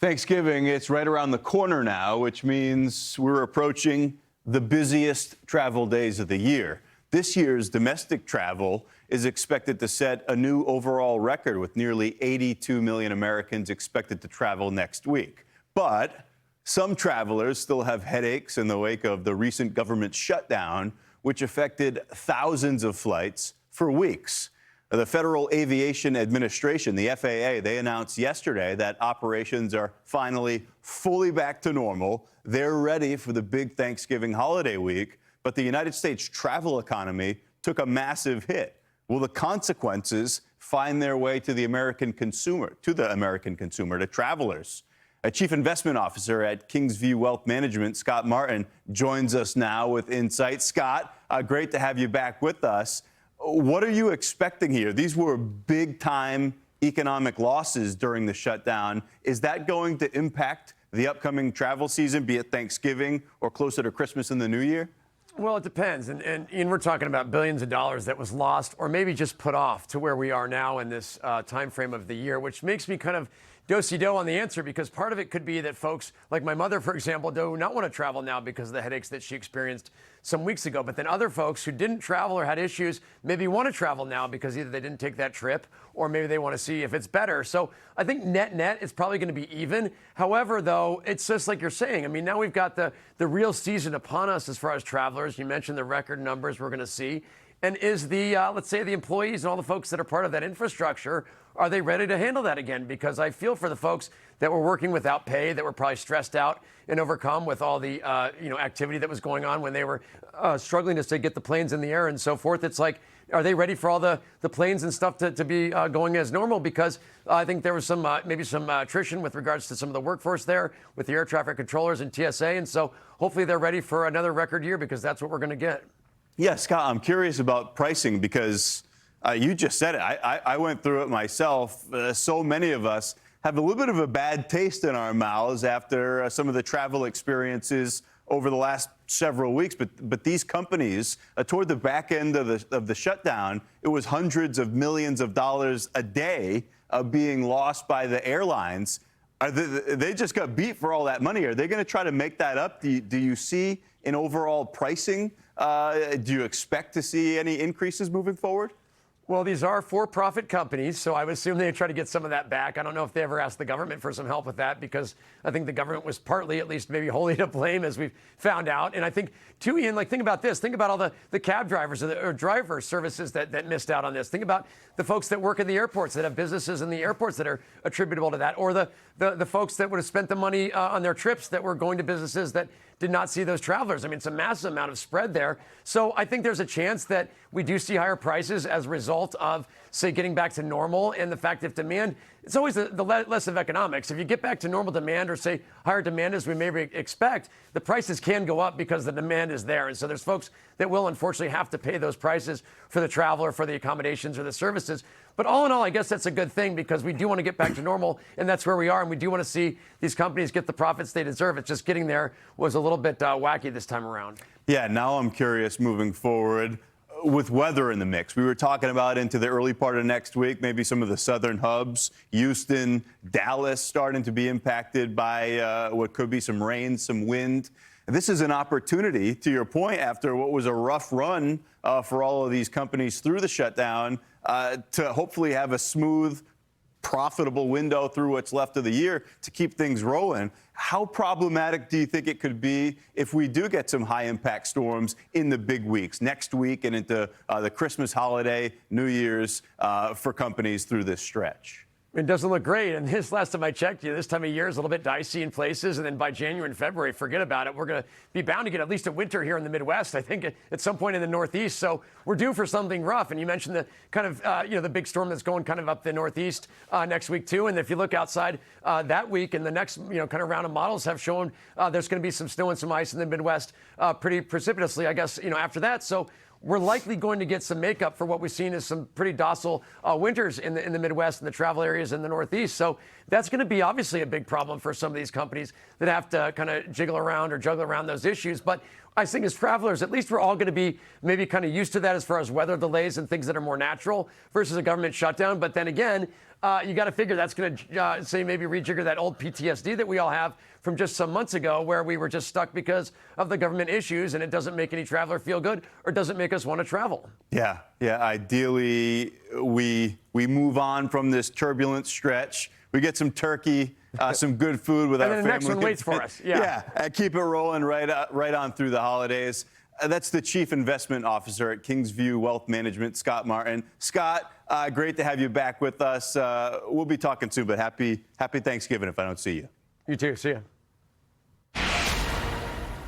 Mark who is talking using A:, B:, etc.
A: Thanksgiving, it's right around the corner now, which means we're approaching the busiest travel days of the year. This year's domestic travel is expected to set a new overall record, with nearly 82 million Americans expected to travel next week. But some travelers still have headaches in the wake of the recent government shutdown, which affected thousands of flights for weeks. The Federal Aviation Administration, the FAA, they announced yesterday that operations are finally fully back to normal. They're ready for the big Thanksgiving holiday week, but the United States travel economy took a massive hit. Will the consequences find their way to the American consumer, to travelers? A chief investment officer at Kingsview Wealth Management, Scott Martin, joins us now with insight. Scott, great to have you back with us. What are you expecting here? These were big-time economic losses during the shutdown. Is that going to impact the upcoming travel season, be it Thanksgiving or closer to Christmas and the New Year?
B: Well, it depends. And Ian, we're talking about billions of dollars that was lost or maybe just put off to where we are now in this time frame of the year, which makes me kind of do-si-do on the answer, because part of it could be that folks like my mother, for example, do not want to travel now because of the headaches that she experienced some weeks ago. But then other folks who didn't travel or had issues maybe want to travel now because either they didn't take that trip or maybe they want to see if it's better. So I think net it's probably going to be even. However, though, it's just like you're saying. I mean, now we've got the real season upon us as far as travelers. You mentioned the record numbers we're going to see. And is the, let's say, the employees and all the folks that are part of that infrastructure, are they ready to handle that again? Because I feel for the folks that were working without pay, that were probably stressed out and overcome with all the, activity that was going on when they were struggling to get the planes in the air and so forth. It's like, are they ready for all the planes and stuff to be going as normal? Because I think there was some maybe some attrition with regards to some of the workforce there with the air traffic controllers and TSA. And so hopefully they're ready for another record year, because that's what we're going to get.
A: Yeah, Scott, I'm curious about pricing, because you just said it. I went through it myself. So many of us have a little bit of a bad taste in our mouths after some of the travel experiences over the last several weeks. But these companies, toward the back end of the shutdown, it was hundreds of millions of dollars a day being lost by the airlines. They just got beat for all that money. Are they going to try to make that up? Do you see in overall pricing? Do you expect to see any increases moving forward?
B: Well, these are for-profit companies, so I would assume they try to get some of that back. I don't know if they ever asked the government for some help with that, because I think the government was partly, at least maybe wholly, to blame, as we've found out. And I think, too, Ian, think about this. Think about all the cab drivers or driver services that missed out on this. Think about the folks that work in the airports, that have businesses in the airports that are attributable to that, or the folks that would have spent the money on their trips that were going to businesses that did not see those travelers. I mean, it's a massive amount of spread there. So I think there's a chance that we do see higher prices as a result of, say, getting back to normal, and the fact that demand, it's always the less of economics. If you get back to normal demand, or say higher demand as we maybe expect, the prices can go up because the demand is there. And so there's folks that will unfortunately have to pay those prices for the travel or for the accommodations or the services. But all in all, I guess that's a good thing, because we do want to get back to normal, and that's where we are. And we do want to see these companies get the profits they deserve. It's just getting there was a little bit wacky this time around.
A: Yeah, now I'm curious moving forward with weather in the mix. We were talking about into the early part of next week, maybe some of the southern hubs, Houston, Dallas, starting to be impacted by what could be some rain, some wind. This is an opportunity, to your point, after what was a rough run for all of these companies through the shutdown, to hopefully have a smooth, profitable window through what's left of the year to keep things rolling. How problematic do you think it could be if we do get some high-impact storms in the big weeks, next week and into the Christmas holiday, New Year's, for companies through this stretch?
B: It doesn't look great. And last time I checked, this time of year is a little bit dicey in places. And then by January and February, forget about it. We're going to be bound to get at least a winter here in the Midwest, I think, at some point in the Northeast. So we're due for something rough. And you mentioned the kind of, the big storm that's going kind of up the Northeast next week, too. And if you look outside that week, and the next, kind of round of models have shown there's going to be some snow and some ice in the Midwest pretty precipitously, I guess, after that. So we're likely going to get some makeup for what we've seen as some pretty docile winters in the Midwest and the travel areas in the Northeast. So that's going to be obviously a big problem for some of these companies that have to kind of juggle around those issues. But I think as travelers, at least we're all going to be maybe kind of used to that as far as weather delays and things that are more natural versus a government shutdown. But then again, you got to figure that's going to, say, maybe rejigger that old PTSD that we all have from just some months ago where we were just stuck because of the government issues, and it doesn't make any traveler feel good or doesn't make us want to travel.
A: Yeah. Ideally, we move on from this turbulent stretch. We get some turkey, some good food with our family.
B: And then the next one waits for us.
A: Yeah, keep it rolling right on through the holidays. That's the Chief Investment Officer at Kingsview Wealth Management, Scott Martin. Scott, great to have you back with us. We'll be talking soon, but happy Thanksgiving if I don't see you.
B: You too. See ya.